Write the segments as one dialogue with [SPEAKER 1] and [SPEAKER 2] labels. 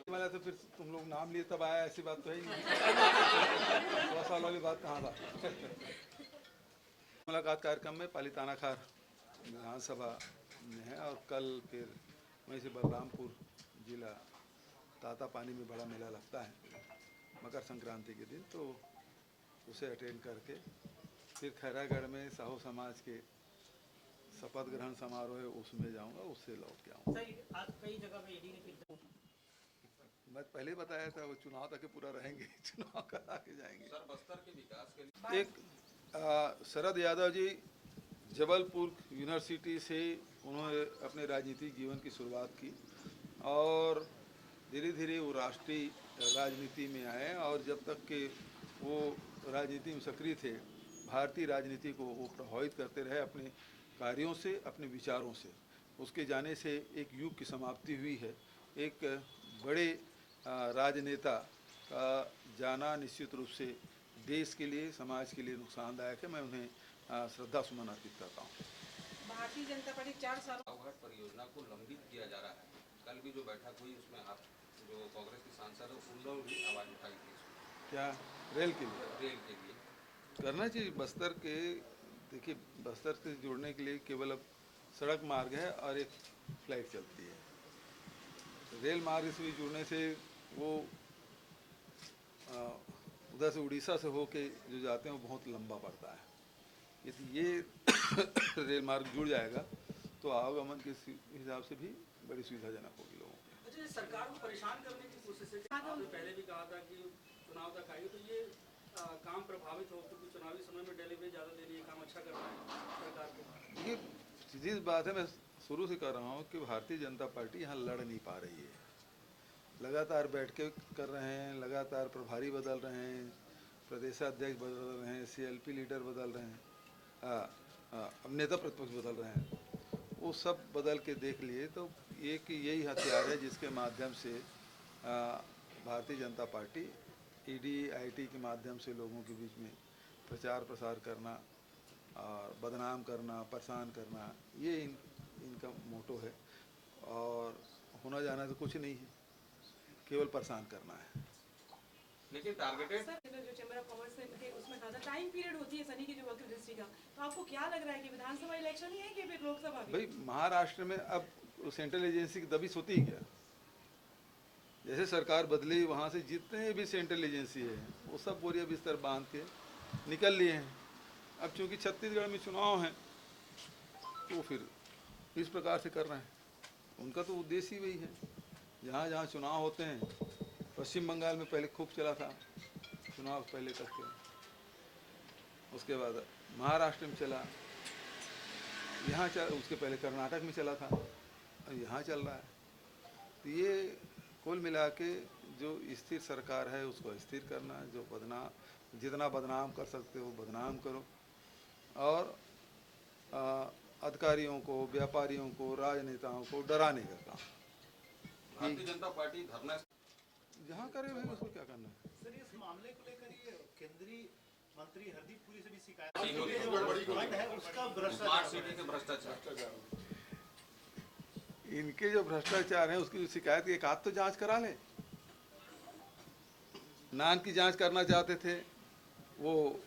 [SPEAKER 1] वाला तो फिर तुम लोग नाम लिए तब आया, ऐसी बात तो है ही नहीं। 100 साल वाली बात कहाँ था। मुलाकात कार्यक्रम में पालीताना खार विधानसभा में है और कल फिर वहीं से बलरामपुर जिला तातापानी में बड़ा मेला लगता है मकर संक्रांति के दिन, तो उसे अटेंड करके फिर खैरागढ़ में साहू समाज के शपथ ग्रहण समारोह है उसमें जाऊंगा, उससे लौट के आऊँगा।
[SPEAKER 2] आज कई जगह पे ईडी ने
[SPEAKER 1] मैं पहले बताया था वो चुनाव तक पूरा रहेंगे, चुनाव करा के जाएंगे।
[SPEAKER 3] सर बस्तर के विकास के लिए
[SPEAKER 1] एक शरद यादव जी जबलपुर यूनिवर्सिटी से उन्होंने अपने राजनीतिक जीवन की शुरुआत की और धीरे धीरे वो राष्ट्रीय राजनीति में आए और जब तक कि वो राजनीति में सक्रिय थे, भारतीय राजनीति को वो प्रभावित करते रहे अपने कार्यों से, अपने विचारों से। उसके जाने से एक युग की समाप्ति हुई है। एक बड़े राजनेता का जाना निश्चित रूप से देश के लिए, समाज के लिए नुकसानदायक है। मैं उन्हें श्रद्धा सुमन अर्पित करता हूँ।
[SPEAKER 2] भारतीय जनता पार्टी 4 साल
[SPEAKER 3] घाट परियोजना को लंबित किया जा रहा है। कल भी जो बैठक हुई उसमें आप जो कांग्रेस के सांसद है उन लोगों ने आवाज उठाई थी।
[SPEAKER 1] क्या रेल के लिए?
[SPEAKER 3] रेल के लिए
[SPEAKER 1] करना चाहिए। बस्तर के देखिए, बस्तर से जुड़ने के लिए केवल अब सड़क मार्ग है और एक फ्लाइट चलती है। रेल मार्ग से भी जुड़ने से वो उधर से उड़ीसा से होके जो जाते हैं वो बहुत लंबा पड़ता है। यदि ये रेल मार्ग जुड़ जाएगा तो आवागमन के हिसाब से भी बड़ी सुविधाजनक होगी लोगों को।
[SPEAKER 4] अच्छा, सरकार को परेशान करने की कोशिश है। आपने पहले भी कहा था कि चुनाव तक आएगी तो ये काम प्रभावित हो, क्योंकि चुनावी समय में डिलीवरी ज़्यादा देनी है, काम अच्छा करना है सरकार को।
[SPEAKER 1] ये सीधी बात है, मैं शुरू से कह रहा हूँ कि भारतीय जनता पार्टी यहाँ लड़ नहीं पा रही है। लगातार बैठ के कर रहे हैं, लगातार प्रभारी बदल रहे हैं, प्रदेशाध्यक्ष बदल रहे हैं, CLP लीडर बदल रहे हैं, अब नेता प्रतिपक्ष बदल रहे हैं। वो सब बदल के देख लिए तो एक यही हथियार है जिसके माध्यम से Bharatiya Janata party ED IT के माध्यम से लोगों के बीच में प्रचार प्रसार करना और बदनाम करना, परेशान करना, ये इनका मोटो है। और होना जाना तो कुछ नहीं है, केवल परेशान करना है।
[SPEAKER 3] लेकिन टारगेटेड
[SPEAKER 5] जो चैम्बर ऑफ कॉमर्स में थे उसमें कहा था टाइम पीरियड होती है सनी की जो वर्क रजिस्ट्री का, तो आपको क्या लग रहा है कि विधानसभा इलेक्शन ही है कि फिर लोकसभा भी?
[SPEAKER 1] भाई महाराष्ट्र में अब सेंट्रल एजेंसी की दबिश होती ही क्या? जैसे सरकार बदली वहाँ से जितने भी सेंट्रल एजेंसी है वो सब बोरिया बिस्तर बांध के निकल लिए हैं। अब चूंकि छत्तीसगढ़ में चुनाव हैं तो फिर इस प्रकार से कर रहे हैं। उनका तो उद्देश्य ही वही है। जहाँ जहाँ चुनाव होते हैं, पश्चिम बंगाल में पहले खूब चला था चुनाव पहले तक के, उसके बाद महाराष्ट्र में चला, यहाँ उसके पहले कर्नाटक में चला था, अब यहाँ चल रहा है। तो ये कुल मिला के जो स्थिर सरकार है उसको स्थिर करना, जो जितना बदनाम कर सकते हो बदनाम करो और अधिकारियों को, व्यापारियों को, राजनेताओं को डराने का काम।
[SPEAKER 3] भारतीय जनता पार्टी धरना
[SPEAKER 1] जहाँ करे भाई उसको क्या करना है।
[SPEAKER 4] सर, इस मामले को लेकर ये केंद्रीय मंत्री हरदीप पुरी से भी शिकायत है उसका
[SPEAKER 3] स्मार्ट सिटी के भ्रष्टाचार,
[SPEAKER 1] इनके जो भ्रष्टाचार है उसकी शिकायत की एक आध तो जांच करा ले। नान की जांच करना चाहते थे, वो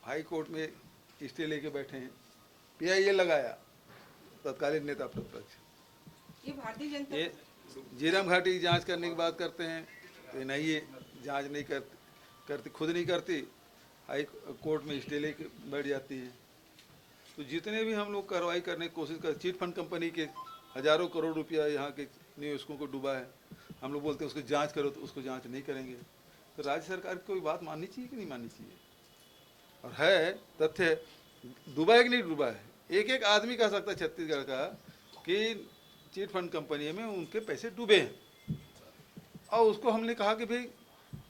[SPEAKER 1] हाई कोर्ट में स्टे लेके बैठे हैं, PIA लगाया तत्कालीन नेता प्रतिपक्ष।
[SPEAKER 5] ये भारतीय जनता
[SPEAKER 1] ये झीरम घाटी की जांच करने की बात करते हैं तो नहीं, ये जांच नहीं करती, खुद नहीं करती, हाई कोर्ट में स्टे लेके बैठ जाती है। तो जितने भी हम लोग कार्रवाई करने की कोशिश कर, चिट फंड कंपनी के हजारों करोड़ रुपया यहाँ के निवेशकों को डूबा है, हम लोग बोलते हैं उसको जांच करो, तो उसको जांच नहीं करेंगे। तो राज्य सरकार की कोई बात माननी चाहिए कि नहीं माननी चाहिए? और है तथ्य डूबा है कि नहीं डूबा है, एक एक आदमी कह सकता है छत्तीसगढ़ का कि चिट फंड कंपनी में उनके पैसे डूबे हैं। और उसको हमने कहा कि भाई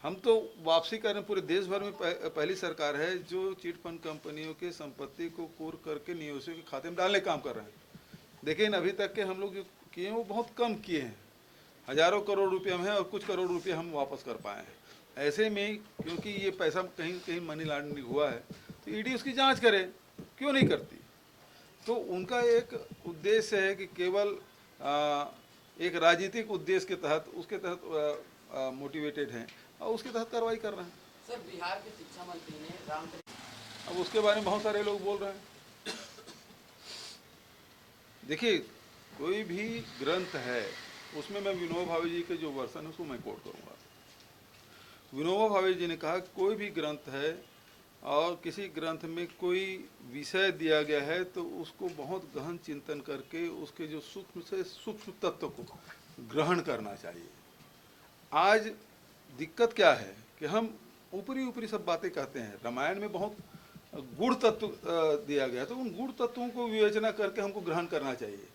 [SPEAKER 1] हम तो वापसी कर रहे हैं, पूरे देश भर में पहली सरकार है जो चिट फंड कंपनियों के संपत्ति को कुर्क करके निवेशकों के खाते में डालने का काम कर रहे हैं। लेकिन अभी तक के हम लोग जो किए हैं वो बहुत कम किए हैं, हजारों करोड़ रुपये में है और कुछ करोड़ रुपये हम वापस कर पाए हैं। ऐसे में क्योंकि ये पैसा कहीं कहीं मनी लॉन्ड्रिंग हुआ है तो ED उसकी जांच करे, क्यों नहीं करती? तो उनका एक उद्देश्य है कि केवल एक राजनीतिक उद्देश्य के तहत उसके तहत मोटिवेटेड हैं और उसके तहत कार्रवाई कर रहे हैं।
[SPEAKER 6] सर, बिहार के शिक्षा मंत्री ने
[SPEAKER 1] अब उसके बारे में बहुत सारे लोग बोल रहे हैं। देखिए, कोई भी ग्रंथ है उसमें मैं विनोबा भावे जी के जो वर्षन है उसको मैं कोट करूँगा। विनोबा भावे जी ने कहा कोई भी ग्रंथ है और किसी ग्रंथ में कोई विषय दिया गया है तो उसको बहुत गहन चिंतन करके उसके जो सूक्ष्म से सूक्ष्म तत्व को ग्रहण करना चाहिए। आज दिक्कत क्या है कि हम ऊपरी ऊपरी सब बातें कहते हैं। रामायण में बहुत गुण तत्व दिया गया, तो उन गुण तत्वों को विवेचना करके हमको ग्रहण करना चाहिए।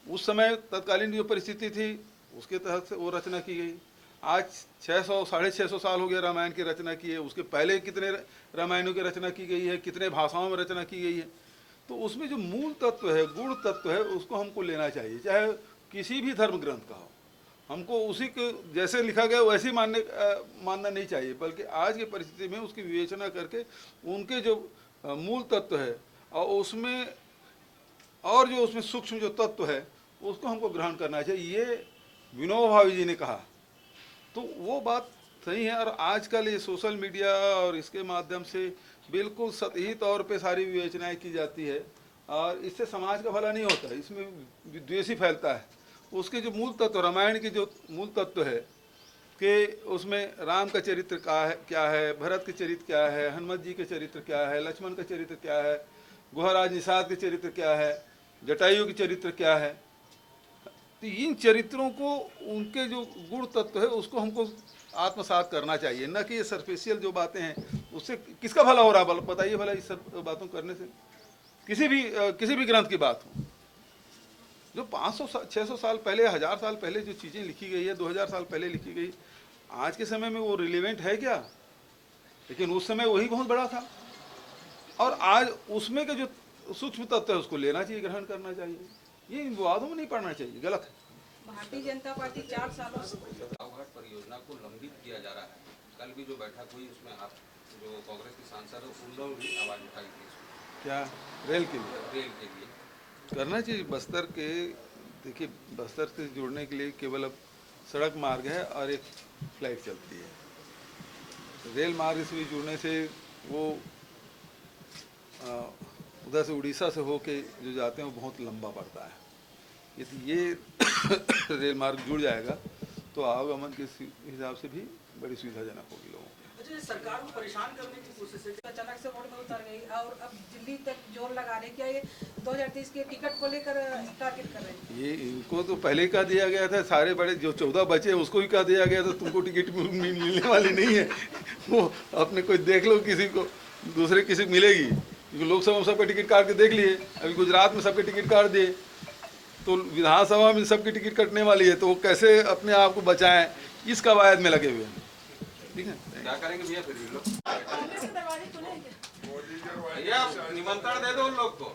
[SPEAKER 1] उस समय तत्कालीन जो परिस्थिति थी उसके तहत से वो रचना की गई। आज 600 650 साल हो गया रामायण की रचना की है। उसके पहले कितने रामायणों की रचना की गई है, कितने भाषाओं में रचना की गई है। तो उसमें जो मूल तत्व है, गुण तत्व है, उसको हमको लेना चाहिए, चाहे किसी भी धर्म ग्रंथ का हो। हमको उसी के जैसे लिखा गया वैसे ही मानना नहीं चाहिए, बल्कि आज की परिस्थिति में उसकी विवेचना करके उनके जो मूल तत्व है और उसमें और जो उसमें सूक्ष्म जो तत्व है उसको हमको ग्रहण करना चाहिए। ये विनोबा भावे जी ने कहा, तो वो बात सही है। और आजकल ये सोशल मीडिया और इसके माध्यम से बिल्कुल सतही तौर पे सारी विवेचनाएं की जाती है और इससे समाज का भला नहीं होता, इसमें विद्वेष ही फैलता है। उसके जो मूल तत्व, रामायण के जो मूल तत्व है कि उसमें राम का चरित्र क्या है, भरत के चरित्र क्या है, हनुमत जी के चरित्र क्या है, लक्ष्मण का चरित्र क्या है, गुहराज निषाद के चरित्र क्या है, जटायु के चरित्र क्या है। तो इन चरित्रों को, उनके जो गुण तत्व है उसको हमको आत्मसात करना चाहिए, न कि ये सरफेशियल जो बातें हैं उससे किसका भला हो रहा है। बताइए भला इस सब बातों करने से किसी भी ग्रंथ की बात हो, जो 500-600 साल पहले, 1000 साल पहले जो चीज़ें लिखी गई है, 2000 साल पहले लिखी गई, आज के समय में वो रिलेवेंट है क्या? लेकिन उस समय वही बहुत बड़ा था और आज उसमें के जो सूक्ष्म तत्व है उसको लेना चाहिए, ग्रहण करना चाहिए। ये विवादों में नहीं पड़ना चाहिए, गलत है।
[SPEAKER 2] भारतीय जनता पार्टी 4 सालों से
[SPEAKER 3] रावघाट परियोजना को लंबित किया जा रहा है। कल भी जो बैठक हुई उसमें आप जो कांग्रेस की सांसद है उन लोगों ने भी आवाज उठाई थी इसमें।
[SPEAKER 1] क्या रेल के लिए
[SPEAKER 3] रेल के लिए
[SPEAKER 1] करना चाहिए। बस्तर के, देखिए, बस्तर से जुड़ने के लिए केवल अब सड़क मार्ग है और एक फ्लाइट चलती है। रेल मार्ग से भी जुड़ने से वो उधर से उड़ीसा से होके जो जाते हैं वो बहुत लंबा पड़ता है। यदि ये रेल मार्ग जुड़ जाएगा तो आवागमन के हिसाब से भी बड़ी सुविधाजनक होगी लोगों को।
[SPEAKER 4] अच्छा, ये सरकार को परेशान करने की कोशिश है।
[SPEAKER 2] अचानक से वोट में उतर गई और अब दिल्ली तक जोर लगा रहे। क्या ये 2023 के टिकट को लेकर टारगेट कर रहे हैं?
[SPEAKER 1] ये इनको तो पहले कह दिया गया था, सारे बड़े जो 14 बचे उसको भी कह दिया गया था तुमको टिकट मिलने वाली नहीं है। वो अपने कोई देख लो, किसी को दूसरे किसी मिलेगी। क्योंकि लोकसभा में सबके टिकट काट के देख लिए, अभी गुजरात में सबके टिकट काट दिए, तो विधानसभा में सबकी टिकट कटने वाली है, तो वो कैसे अपने आप को बचाएं, इस कवायद में लगे हुए हैं। ठीक है,
[SPEAKER 3] क्या करेंगे भैया फिर ये लोग?
[SPEAKER 5] कांग्रेस के दरवाजे खुले हैं क्या?
[SPEAKER 3] भैया निमंत्रण दे दो उन लोग को।